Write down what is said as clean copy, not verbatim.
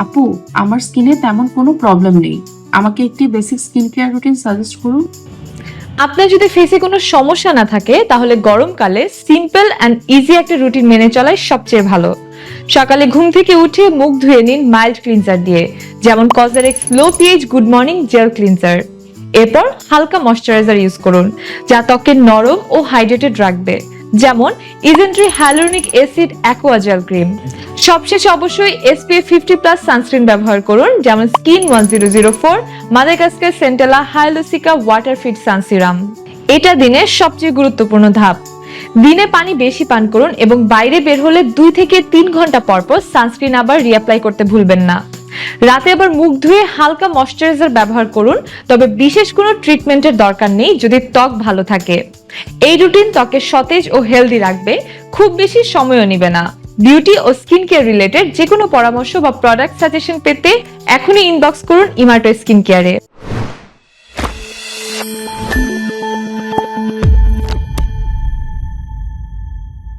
আপু, আমার স্কিনে তেমন কোনো প্রবলেম নেই, আমাকে একটি basic skin care routine suggest করুন। আপনার যদি ফেসে কোনো সমস্যা না থাকে তাহলে গরমকালে সিম্পল অ্যান্ড ইজি একটা রুটিন মেনে চলাই সবচেয়ে ভালো। সকালে ঘুম থেকে উঠে মুখ ধুয়ে নিন মাইল্ড ক্লিনজার দিয়ে, যেমন Cosrx low pH good morning gel cleanser. এরপর হালকা ময়শ্চারাইজার ইউজ করুন যা ত্বকে নরম ও হাইড্রেটেড রাখবে, যেমন Isntree hyaluronic acid aqua gel cream. সবশেষে অবশ্যই SPF 50+ সানস্ক্রিন ব্যবহার করুন, যেমন skin 1004, Madagascar centella hyalucica water fit sun serum. এটা দিনের সবচেয়ে গুরুত্বপূর্ণ ধাপ। দিনে পানি বেশি পান করুন এবং বাইরে বের হলে 2 থেকে 3 ঘন্টা পর পর সানস্ক্রিন আবার রিঅ্যাপ্লাই করতে ভুলবেন না। রাতে আবার মুখ ধুয়ে হালকা ময়শ্চারাইজার ব্যবহার করুন, তবে বিশেষ কোনো ট্রিটমেন্টের দরকার নেই যদি ত্বক ভালো থাকে। এই রুটিন ত্বকে সতেজ ও হেলদি রাখবে, খুব বেশি সময়ও নেবে না। বিউটি ও স্কিন কেয়ার রিলেটেড যে কোনো পরামর্শ বা প্রোডাক্ট সাজেশন পেতে এখনই ইনবক্স করুন ইমার্টো স্কিন কেয়ারে।